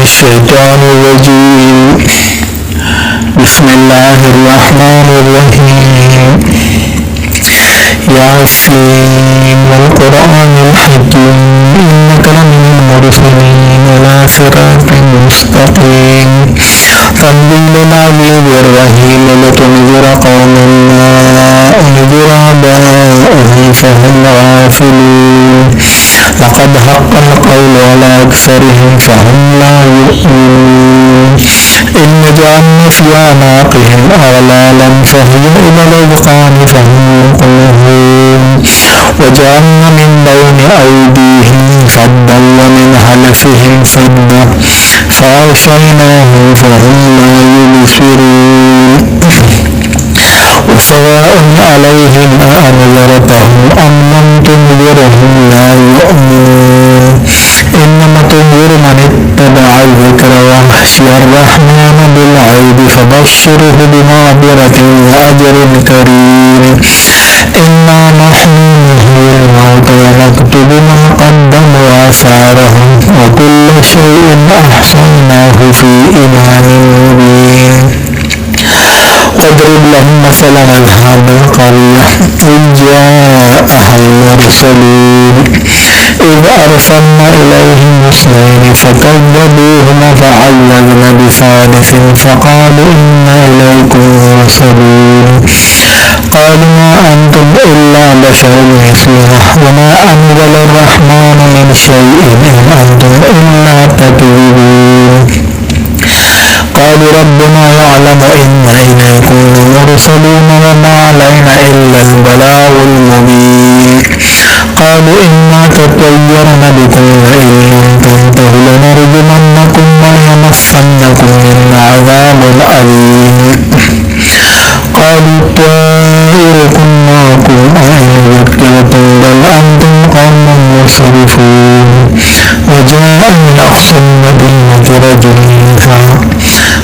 الشيطان الرجيم. بسم الله الرحمن الرحيم. ياسين والقرآن الحكيم إنك لمن المرسلين على صراط مستقيم تنزيل العزيز الرحيم لتنذر قوما ما أنذر آباؤهم فهم غافلون لقد حق القول على أكثرهم فهم لا يؤمنون إن جعلنا في أعناقهم أغلالا فهي إلى الأذقان فهم مقمحون وجعلنا من بين أيديهم سدا ومن خلفهم سدا فأغشيناهم فهم لا يبصرون وسواء عليهم أأنذرتهم أم لم تنذرهم لا يؤمنون إنما تنذر من اتبع الذكر وخشي الرحمن بالغيب فبشره بمغفرة وأجر كريم إنا نحن نحيي الموتى ونكتب ما قدموا وآثارهم وكل شيء أحصيناه في إمام مبين واضرب لهم مثلا أصحاب القرية إذ جاءها المرسلون إذ أرسلنا إليهم اثنين فكذبوهما فعززنا بثالث فقالوا إنا إليكم مرسلون قالوا ما أنتم إلا بشر مثلنا وما أنزل الرحمن من شيء إن أنتم إلا تكذبون قالوا ربنا يعلم إنا إليكم لمرسلون وما علينا إلا البلاغ المبين قالوا إنا تطيرنا بكم وإن لم تنتهوا لنرجمنكم وليمسنكم منا عذاب أليم قالوا طائركم معكم أئن ذكرتم بل أنتم قوم مسرفون وجاء من أقصى المدينة رجل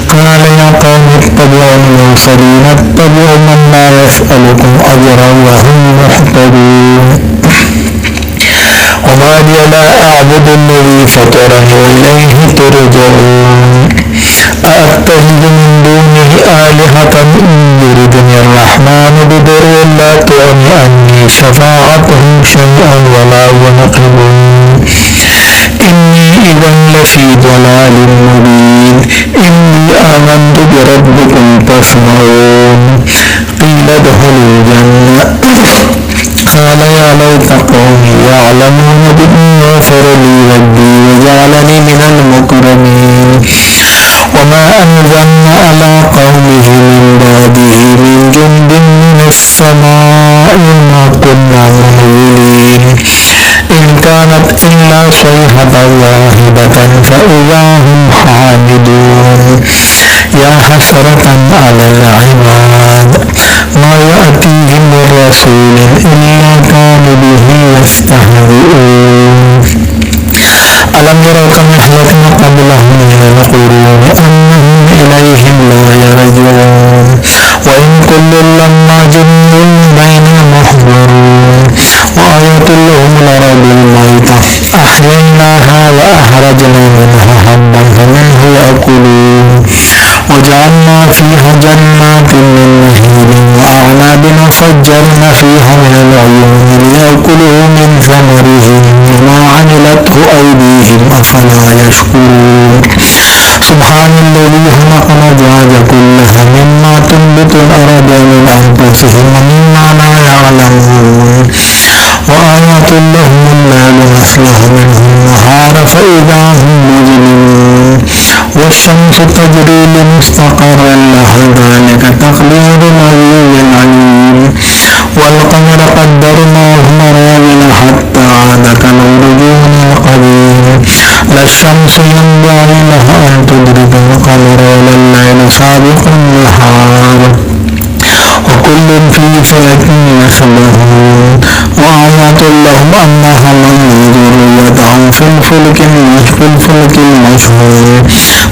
قال يا قوم اتبعوا المرسلين اتبعوا من لا يسألكم أجرا وهم مهتدون وما لي لا أعبد الذي فطرني وإليه ترجعون أأتخذ من دونه آلهة إن يردني الرحمن بضر لا تغن عني شفاعتهم شيئا ولا ينقذون إني إذا لفي ضلال مبين إني آمنت بربكم فاسمعون قيل ادخلوا الجنة قال يا ليت قومي يعلمون بما غفر لي ربي وجعلني من المكرمين وما أنزلنا على قومه من بعده من جند من السماء وما كنا منزلين إن كانت إلا صيحة واحدة فإذا هم حامدون يا حسرة على العباد ما يأتيهم من رسول إلا كانوا به يستهزئون ألم يروا كم أهلكنا قبلهم من القرون أنهم إليهم لا يرجعون وإن كل لما جميع بين محضرون وآية لهم الأرض الميتة أحييناها وأخرجنا منها حبا فمنه يأكلون وجعلنا فيها جنات من نخيل وأعناب وفجرنا فيها من العيون ليأكلوا من ثمره وما عملته أيديهم أفلا يشكرون سبحان الذي خلق الأزواج كلها مما تنبت الأرض من أنفسهم ومما لا يعلمون وآيات لهم الليل نسلخ منه النهار فإذا هم مظلمون والشمس تجري لمستقر لها ذلك تقدير العزيز العليم والقمر قدرناه منازل حتى عاد كالعرجون القديم لا الشمس ينبغي لها أن تدرك القمر ولا الليل سابق النهار وكل في فلك يسبحون وآيات لهم أنا حملنا ذريتهم في الفلك المشحون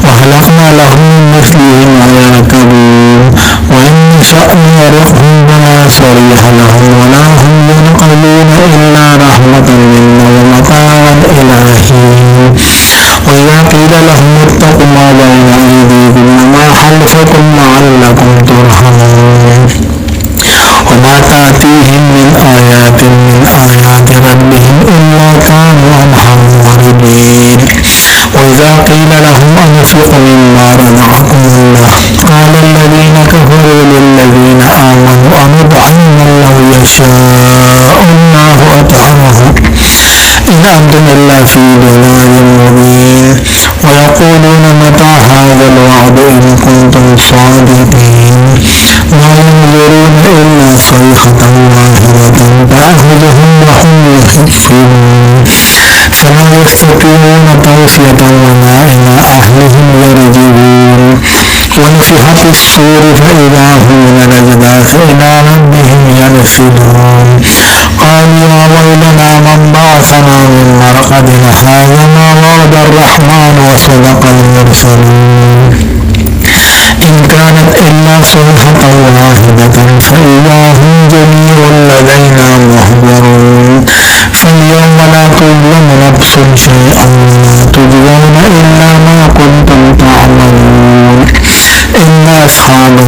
وخلقنا لهم من مثله ما يركبون وإن نشأ نغرقهم فلا صريخ لهم ولا هم ينقذون إلا رحمة منا ومتاعا إلى حين وإذا قيل لهم اتقوا ما بين أيديكم وما خلفكم لعلكم ترحمون وما تأتيهم من آيات ربهم إلا كانوا عنها معرضين وإذا قيل لهم أنفقوا مما رزقكم الله قال الذين كفروا للذين آمنوا أنطعم من لو يشاء الله أطعمه إن أنتم إلا في ضلال مبين ويقولون متى هذا الوعد إن كنتم صادقين ما ينظرون إلا صيحة واحدة تأخذهم وهم يخفون فلا يستطيعون توصية ولا إلى أهلهم يرجعون ونفخ في الصور فإذا هم من الأجداث إلى ربهم ينسلون قالوا يا ويلنا من بعثنا من مرقدنا هذا ما وعد الرحمن وصدق المرسلون إن كانت إلا صيحة واحدة فإذا هم جميع لدينا محضرون فاليوم لا تظلم نفس شيئا ولا تجزون إلا ما كنتم تعملون إن أصحاب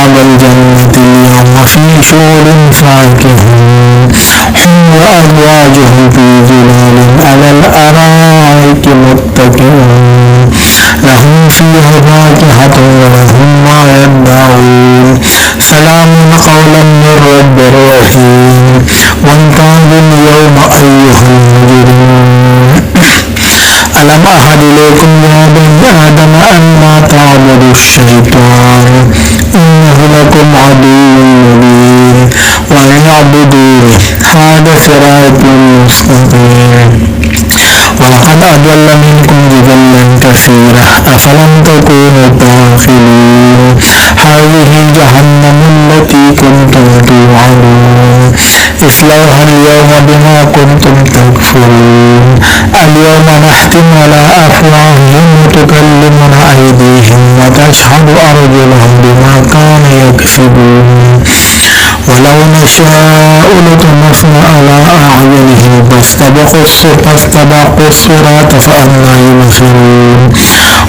الجنة اليوم في شغل فاكهون هم وأزواجهم في ظلال على الأرائك متكئون لهم فيها فاكهة ولهم ما يدعون سلام قولا من رب رحيم وانتظروا اليوم أيها المجرمون ألم أعهد إليكم يا بني آدم أن لا تعبدوا الشيطان إنه لكم عدو مبين وأن اعبدوني هذا صراط مستقيم ولقد أضل منكم جبلا كثيرا أفلم تكونوا تعقلون هذه جهنم التي كنتم توعدون اصلوها اليوم بما كنتم تكفرون اليوم نختم على أفواههم وتكلمنا أيديهم وتشهد أرجلهم بما كانوا يكسبون ولو نشاء لطمسنا على أعينهم فاستبقوا الصراط فأنى يبصرون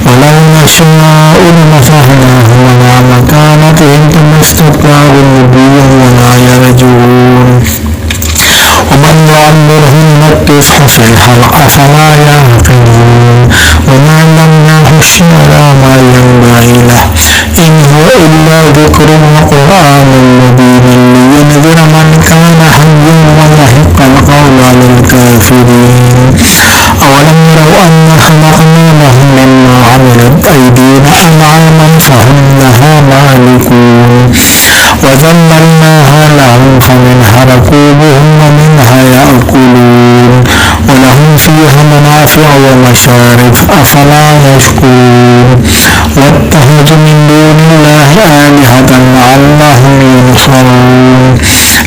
ولو نشاء لمسحناهم على مكانتهم ثم استكبروا النبي ولا يرجعون ومن يعمره نكسه في الخلق أفلا يعقلون وما لم على ما ينبغي له إن هو إلا ذكر وقرآن مبين لينذر من كان حيا ويحق القول على الكافرين أولم يروا أنا خلقنا لهم مما عملت أيدينا أنعاما فهم لها مالكون وذللناها لهم فمنها ركوبهم ومنها يأكلون ولهم فيها منافع ومشارب أفلا يشكرون واتخذوا من دون الله آلهة لعلهم ينصرون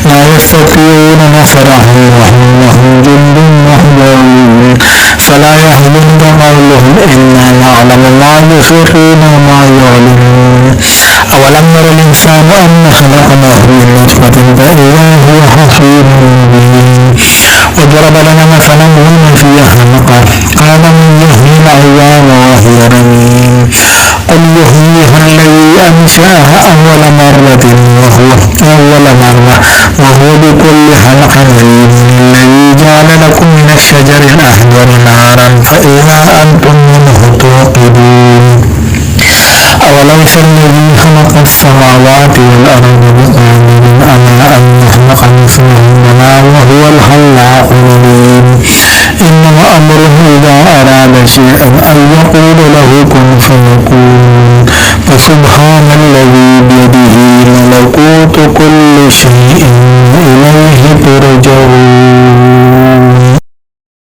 لا يستطيعون نصرهم وهم لهم جند محضرون فلا يحزنك قولهم إنا نعلم ما يسرون وما يعلنون أولم ير الإنسان أنا خلقناه من نطفة فإذا هو خصيم مبين وضرب لنا مثلا ونسي خلقه قال من يحيي العظام وهي رميم قل يحييها الذي أنشأها أول مرة وهو بكل خلق عليم الذي جعل لكم من الشجر الأخضر نارا فإذا أنتم منه توقدون أوليس الذي خلق السماوات والأرض بقادر على أن يخلق مثلهم بلى وهو الخلاق العليم إنما أمره إذا أراد شيئا أن يقول له كن فيكون فسبحان الذي بيده ملكوت كل شيء إليه ترجعون